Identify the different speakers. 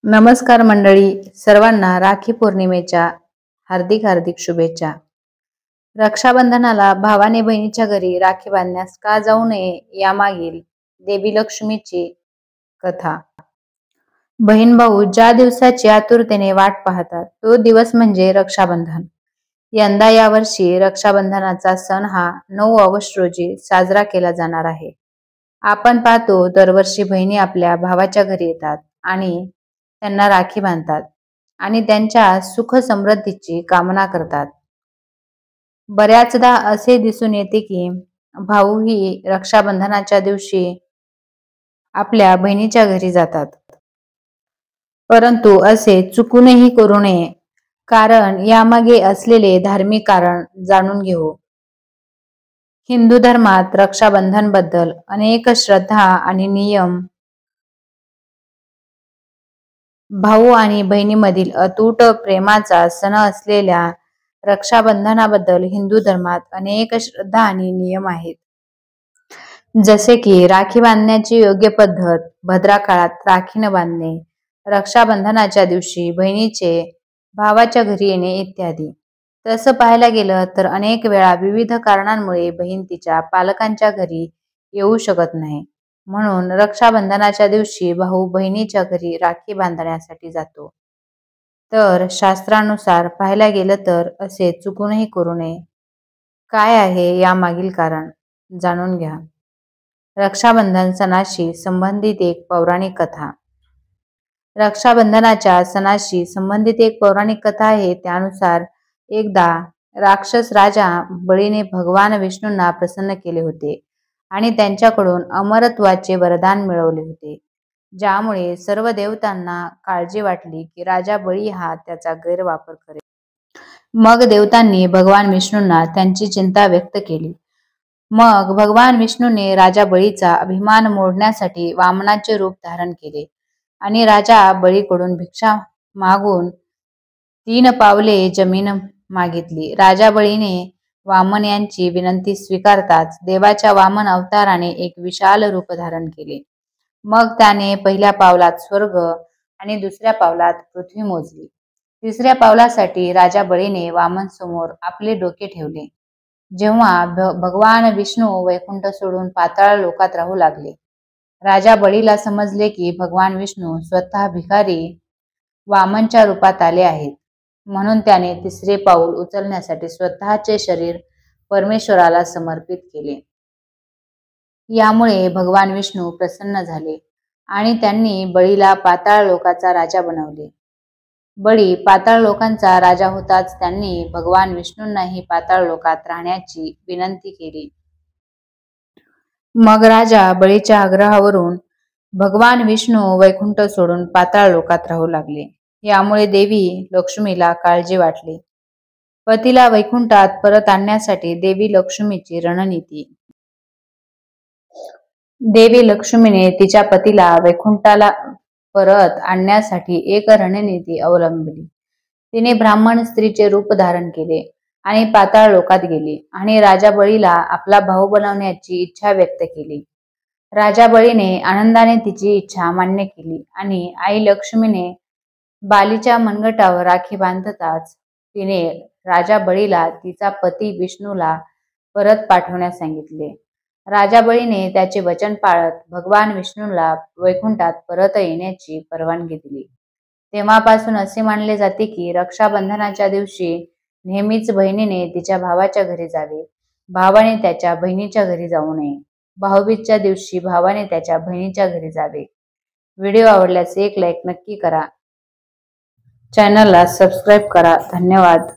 Speaker 1: नमस्कार मंडळी, सर्वांना राखी पौर्णिमेच्या हार्दिक हार्दिक शुभेच्छा। रक्षाबंधनाला भावाने बहिणीच्या घरी राखी बांधण्यास का जाऊ नये यामागील देवी लक्ष्मीची कथा। बहीण भाऊ ज्या दिवसाची आतुरतेने वाट पाहतात तो दिवस म्हणजे रक्षाबंधन। यंदा यावर्षी रक्षाबंधनाचा सण हा 9 ऑगस्ट रोजी साजरा केला जाणार आहे। आपण पाहतो दरवर्षी बहिणी आपल्या भावाच्या घरी येतात आणि त्यांना राखी बांधतात आणि त्यांच्या सुख समृद्धीची कामना करतात। बऱ्याचदा असे दिसून येते की भाऊही रक्षाबंधनाच्या दिवशी आपल्या बहिणीच्या घरी जातात, परंतु असे चुकूनही करू नये, कारण यामागे असलेले धार्मिक कारण जाणून घेऊ। हिंदू धर्मात रक्षाबंधन बद्दल अनेक श्रद्धा आणि नियम भाऊ आणि बहिणीमधील अतूट प्रेमाचा सण असलेल्या रक्षाबंधनाबद्दल हिंदू धर्मात अनेक श्रद्धा आणि नियम आहेत। जसे की राखी बांधण्याची योग्य पद्धत, भद्रा काळात राखी न बांधणे, रक्षाबंधनाच्या दिवशी बहिणीचे भावाच्या घरी येणे इत्यादी। तसं पाहायला गेलं तर अनेक वेळा विविध कारणांमुळे बहीण तिच्या पालकांच्या घरी येऊ शकत नाही, म्हणून रक्षाबंधनाच्या दिवशी भाऊ बहिणीच्या घरी राखी बांधण्यासाठी जातो। तर शास्त्रानुसार पाहायला गेलं तर असे चुकूनही करू नये। काय आहे यामागील कारण जाणून घ्या। रक्षाबंधन सणाशी संबंधित एक पौराणिक कथा। रक्षाबंधनाच्या सणाशी संबंधित एक पौराणिक कथा आहे। त्यानुसार एकदा राक्षस राजा बळीने भगवान विष्णूंना प्रसन्न केले होते आणि त्यांच्याकडून अमरत्वाचे वरदान मिळवले होते, ज्यामुळे सर्व देवतांना काळजी वाटली की राजा बळी हा त्याचा गैरवापर करेल। मग देवतांनी भगवान विष्णूंना त्यांची चिंता व्यक्त केली। मग भगवान विष्णूने राजा बळीचा अभिमान मोडण्यासाठी वामनाचे रूप धारण केले आणि राजा बळीकडून भिक्षा मागून 3 पावले जमीन मागितली। राजा बळीने वामन यांची विनंती स्वीकारताच देवाच्या वामन अवताराने एक विशाल रूप धारण केले। मग त्याने पहिल्या पावलात स्वर्ग आणि दुसऱ्या पावलात पृथ्वी मोजली। तिसऱ्या पावलासाठी राजा बळीने वामन समोर आपले डोके ठेवले। जेव्हा भगवान विष्णू वैकुंठ सोडून पाताळ लोकात राहू लागले, राजा बळीला समजले की भगवान विष्णू स्वतः भिकारी वामनच्या रूपात आले आहेत, म्हणून त्याने तिसरे पाऊल उचलण्यासाठी स्वतःचे शरीर परमेश्वराला समर्पित केले। यामुळे भगवान विष्णू प्रसन्न झाले आणि त्यांनी बळीला पाताळ लोकाचा राजा बनवले। बळी पाताळ लोकांचा राजा होताच त्यांनी भगवान विष्णूंनाही पाताळ लोकात राहण्याची विनंती केली। मग राजा बळीच्या आग्रहावरून भगवान विष्णू वैकुंठ सोडून पाताळ लोकात राहू लागले। यामुळे देवी लक्ष्मीला काळजी वाटली। पतीला वैकुंठात परत आणण्यासाठी देवी लक्ष्मीची रणनीती। देवी लक्ष्मीने तिच्या पतीला वैकुंठाला परत आणण्यासाठी एक रणनीती अवलंबली। तिने ब्राह्मण स्त्रीचे रूप धारण केले आणि पाताळ लोकात गेली आणि राजा बळीला आपला भाऊ बनवण्याची इच्छा व्यक्त केली। राजा बळीने आनंदाने तिची इच्छा मान्य केली आणि आई लक्ष्मीने बालीच्या मनगटावर राखी बांधताच तिने राजा बळीला तिचा पती विष्णूला परत पाठवण्यास सांगितले। राजा बळीने त्याचे वचन पाळत भगवान विष्णूला वैकुंठात परत येण्याची परवानगी दिली। तेव्हापासून असे मानले जाते की रक्षाबंधनाच्या दिवशी नेहमीच बहिणीने तिच्या भावाच्या घरी जावे, भावाने त्याच्या बहिणीच्या घरी जाऊ नये। भाऊबीजेच्या दिवशी भावाने त्याच्या बहिणीच्या घरी जावे। व्हिडिओ आवडल्यास एक लाईक नक्की करा, चॅनलला सबस्क्राईब करा। धन्यवाद।